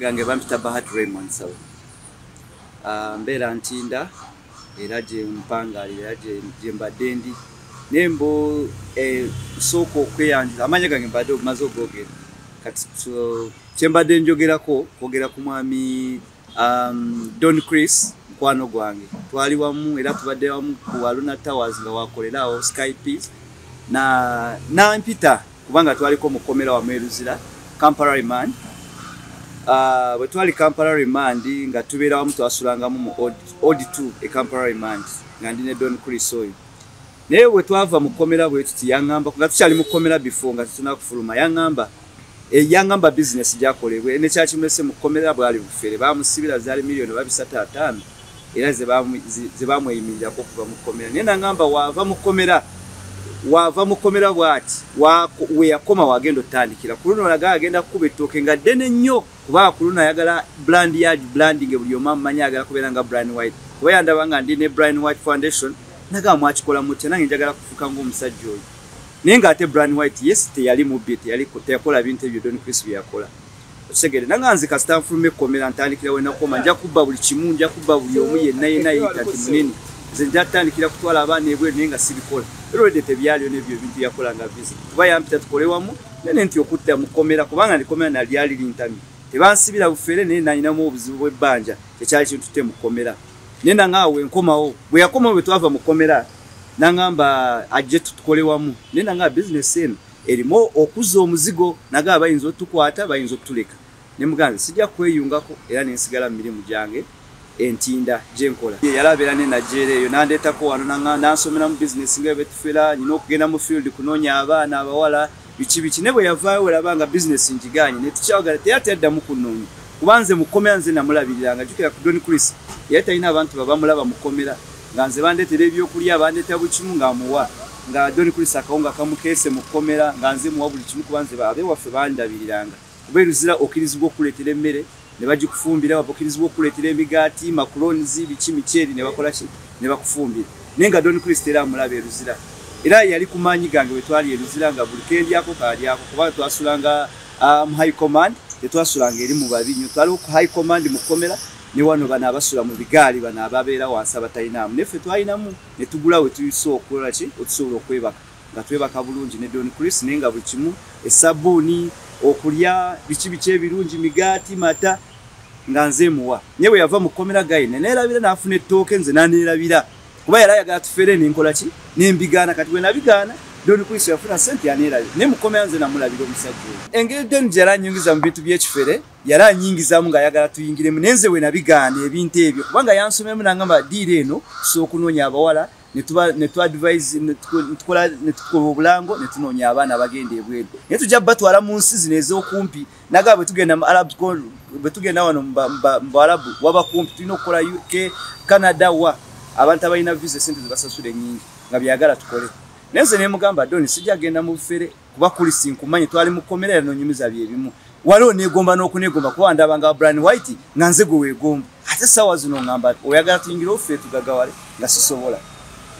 gange bampita Bahat Raymond Sawe. Mbera ntinda era je mpangalira era je mbadendi nembo soko kweyanjira amanya gange mbadde mazo gogera kati chembadde njogerako kogera ku mwami Don Chris kwano gwange twali wamu era tubadde wamu ku Aluna Towers nga wakolerawo Skype na mpita kubanga twaliko mukomera wa Meruzira Kampala Remand. Bwe twali Kampala Remand nga tubeera wamu twasulanga mu Odi 2 e Kampala Remand nga ndine Don Chris oyo. Naye bwe twava mukomera bwe tuti yangamba nga tukyali mukomera before nga tunakufuluma yangamba business gyakolebwe ne kyakimese mukomera bwali bufere bamusibira zali milioni 305 era ze bamweyimirira ko kuva mukomera. Naye nangamba wava mukomera bwati we yakoma wagendo tandikira kuruno laga agenda kuba etoke nga dene nnyo kuba kuruno ayagala branding buli omamanya agala kubeera nga Brian White kuba yandabanga ndi ne Brian White Foundation naga mwakikola mutya nange njagala kufuka ng'omusajja oyo naye ng'ate Brian White yes teyali mubbi teyakola bintu ebyo Don Chris bye yakola okitegere nanganze kasita nfulume ekkomera ntandikira we nakoma nja kubba buli kimu nja kubba buli omu yenna yita nti munene nze nja tandikira kutwala abaana ebweru naye nga sibikola erode tebyaliyo n'ebyo ebintu yakola nga visa kuba yampita tukole wamu nene nti okutta mukomera kubanga ndikomera nalyali lintami tebansibira bufere naye nalinamu obuzibu bw'ebbanja tekyali kintu te mukomera nenda ngaawe nkomawo bwe yakomawo bwe twava mukomera nangamba ajje tukole wamu nenda nga business eno erimo okuza omuzigo naga bayinza otukwata bayinza otuleka ne muganze sijja kweyungako era nensigala mirimu gyange entinda jenkola yalabera ne Nigeria eyo nandetako wano nansomera mu business ngebe tufera nyina okugenda mu field kunonya abaana abawala biki ne bwe yavaayo werabanga business njiganye ne tukyawagala teyatadda mu kunonya kubanze mukomera nze namulabiriranga jukira ku Don Chris yatayina abantu babamulaba mukomera nganze bandetera ebyokulya bandeta bukimu ngamuwa nga Don Chris akawunga kamukese mukomera nganze muwa buli kimu kubanze babe waffe bandabiriranga kuberuzira okirizibwa okuletera emmere ne bagikufumbira wapokirizibwa okuletera emigaati macarons biki micheri ne bakola ki ne bakufumbira nenga Don Chris tera amulabe eruzira era yali kumanyi gange wetwali eruzira nga buli kendi yako kali yako kuba twasulanga high command tetwasulanga eri mu babinyo twali ku high command mukomera ne wano bana abasula mu bigaali bana ababeera wansi abatayinamu nefe twalinamu ne tugula we tuyiso okukola ki otusobola okwebaka nga twebaka bulungi ne Don Chris nenga buli kimu esabuni okulya biki ebirungi migaati mata nga nze muwa nyewe yava mukomera gayi nerabira nafuna ettooke nze nanerabira kuba yali ayagala tufere nenkola ki nembigana kati we nabigana Don Chris yafuna sente yanerabira ne mukomera nze namulabira omusajja engeri Don jala nyingiza mu bintu by'ekifere yali anyingizamu nga ayagala tuyingiremu nenze we nabigana ebintu ebyo kubanga yansomemu nangamba diira eno sookunoonya abawala ne tu advise ne tukola obulango ne tunoonya abaana bagenda ebweru naye tujja batwala mu nsi zino ez'okumpi naga bwe tugenda mu Arab bwe tugenda wano mu Arabu waba kumpi tulina okukola UK Canada wa abantu abalina visa sente zibasasula ennyingi nga byagala tukole nenze ne mugamba Don sijja genda mu bufere kuba kuli sinkumanyi twali mukomera nonyumiza byebimu waliwo negomba n'okunegomba kuba ndabanga Brian White nga nze gwe weegomba ate sawa zino ngamba oyagala tuyingire offe tugagawale nga sisobola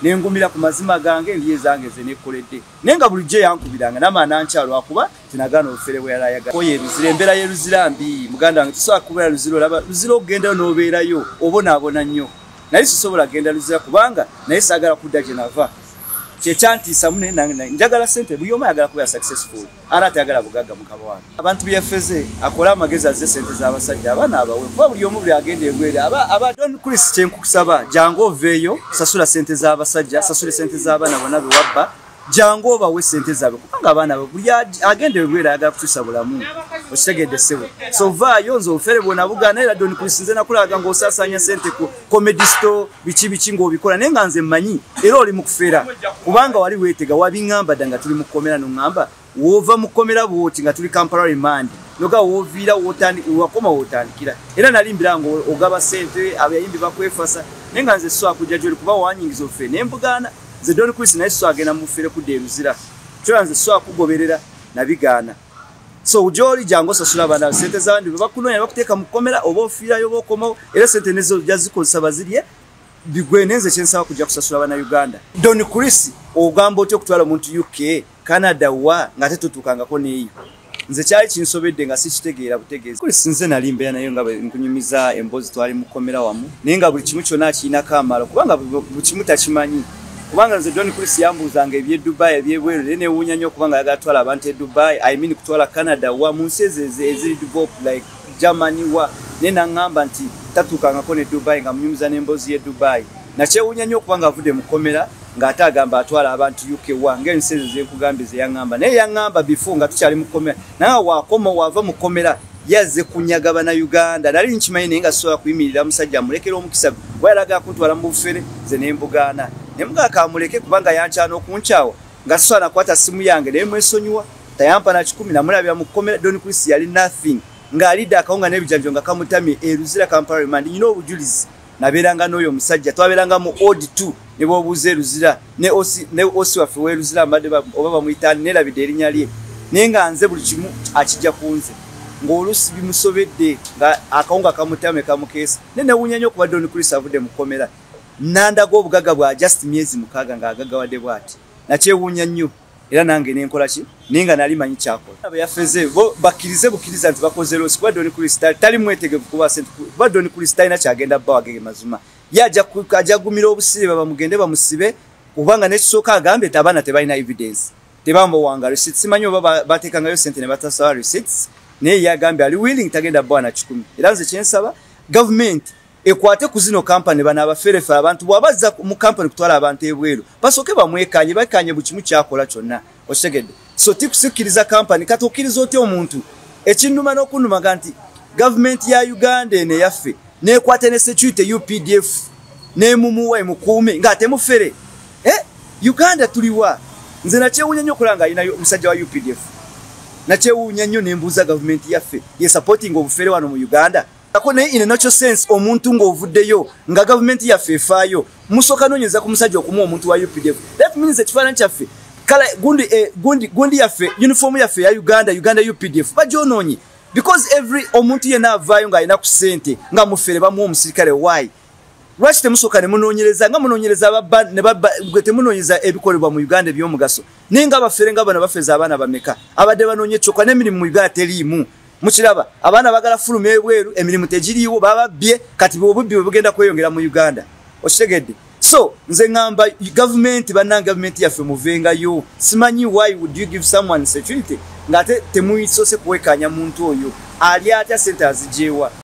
nengumira ku mazima gange ndiye zange ze nekoledde nenga bulijje yankubiranga namaana nkyalo akuba tinagana ofere bwe yalayaga koye bizire mbera ye ruzirambi muganda wange tusobola kubera ruziro laba ruziro ogenda n'obeerayo obona nnyo naye sisobola genda ruzira kubanga naye sagala kudda gye nava kyekyantiisa mune njagala sente buli omu ayagala kuba successful ara tayagala bugaga mukaba wange abantu byefeze akola amagezi azze sente z'abasajja abaana abawe kuba buli omu buli agenda egwere aba Don Chris kyenkusaba jangu oveeyo sasula sente z'abasajja sasule sente z'abaana bonna be wabba jangu obawe sente zaabwe kubanga abaana buli agenda egwere ayagala kutuusa bulamu okitegedde ssebo so vaayo nze ofere bwona bugaana era Don Chris nze nakulaga ng'osaasanya sente ku comedy store biki ng'obikola naye nga nze mmanyi era oli mu kufera kubanga wali weetega wabiŋŋamba dda nga tuli mu kkomera n'oŋŋamba wova mu kkomera bwoti nga tuli Kampala Remand noga woviira wakoma wootandikira era nalimbira nga ogaba sente abayimbi bakwefasa naye nga nze so akujja gy'oli kuba wanyingiza ofere ne mbugaana nze Don Chris naye so agenda mu bufere kudda eruzira kyola nze so akugoberera nabigaana so ujoli jango sasula bana sente zandi bakunonya bakuteeka mu kkomera oba ofiirayo oba okomawo era sente nezo jazikozesa bazirye bigwenenze kyensawa kujja kusasula bana Uganda Don Chris ogamba otyo okutwala omuntu UK Canada wa nga tetutukangako neeyo nze kyali kinsobedde nga sikitegeera butegeezi kuli sinze nalimbeera nayo nga nkunyumiza emboozi twali mukomera wamu naye nga buli kimu kyonna akiinako amalo kubanga buli kimu takimanyi kubanga nze Don Chris yambuuzanga eby'e Dubai eby'ebweru naye neewuunya nnyo kubanga ayagala kutwala abantu e Dubai kutwala Canada wa mu nsi eziri developed like Germany wa naye naŋŋamba nti tatuukangako ne Dubai nga munyumiza n'emboozi y'e Dubai nakyewuunya nnyo kubanga avudde mukomera ng'ate agamba atwala abantu UK wa ng'ensi ezo zenkugambye ze yaŋŋamba naye yaŋŋamba before nga tukyali mukomera naye waakoma waava mukomera yazze kunyaga Bannayuganda nali nkimanyi naye nga sobola kuyimirira musajja amulekera omukisa bwe yalaga kuntwala mu bufere ze ne mbugaana ne mugaka amuleke kubanga yankyana okunkyawa nga sosola nakwata simu yange naye mwesonyiwa tayampa na 10 namulabya mukomera Don Chris yali nothing ng'alidde akawunga n'ebijanjo nga kamutamye eruzira Kampala remand nyina obujulizi nabeeranga n'oyo omusajja twabeeranga mu odd 2 ne bw'obuuza eruzira ne osi waffe w'eruzira mbadde oba bamuyitaani neerabidde erinnya lye naye nga nze buli kimu akijja ku nze ng'oluusi bimusobedde nga akawunga kamutame kamukeesa naye newuunya nnyo okuba Don Chris avudde mukomera nandaga obugagga bwa just myezi 6 ng'agaggawadde bw'ati nakyewuunya nnyo era nange nenkola ki naye nga nali manyi kyakola abayafeze bo bakkirize bukkiriza nti bakoze loosi kuba Don Chris tali mwetegevu kuba sente kuba Don Chris talina kyagenda bba wagege mazima ajja gumira obusibe bamugende bamusibe kubanga n'ekisooka agambe nti abaana tebalina evidence tebamubawanga receipts simanyi oba bateekangayo sente ne batasawa receipts naye yagambye ali willing tagenda bba wana 10 era nze kyensaba government ekwate ku zino kampani bana abaferefe abantu bwabazza mu kampani kutwala abantu ebweru basooke bamwekanye bakanye buli kimu kyakola kyonna okitegedde so tikusikiriza kampani kati okkiriza otya omuntu ekinnuma n'okunnumaga nti gavumenti ya Uganda eno eyaffe neekwate ne security UPDF neemumuwa emukuume ng'ate mufere Uganda tuliwa nze nakyewuunya nnyo okulaba ng'alina omusajja wa UPDF nakyewuunya nnyo nembuuza gavumenti yaffe ye supporting obufere wano mu Uganda ako naye in a natural sense omuntu ng'ovuddeyo nga gavumenti yaffe efaayo musooka noonyeza ku musajja okumuwa omuntu wa UPDF that means ekifaananyi kyaffe kala gundi yaffe uniform yaffe ya Uganda UPDF bagyonoonye because every omuntu yenna avaayo ng'alina ku ssente nga mufere bamuwa omusirikale why lwaki temusooka ne munoonyereza nga munoonyereza ababba gwe temunoonyeza ebikolebwa mu Uganda eby'omugaso naye nga abafere nga bano bafeza abaana bameka abadde banoonye kyokka n'emirimu mu Uganda teriimu mukiraba abaana bagala fuluma ebweru emirimu tegiriiwo bababbye kati obubbi bwe bugenda kweyongera mu Uganda okitegedde so nze ngamba gavumenti bannanga gavumenti yaffe muvengayo simanyi why would you give someone security ng'ate temuyisoose kuwekanya muntu oyo ali atya sente azigyewa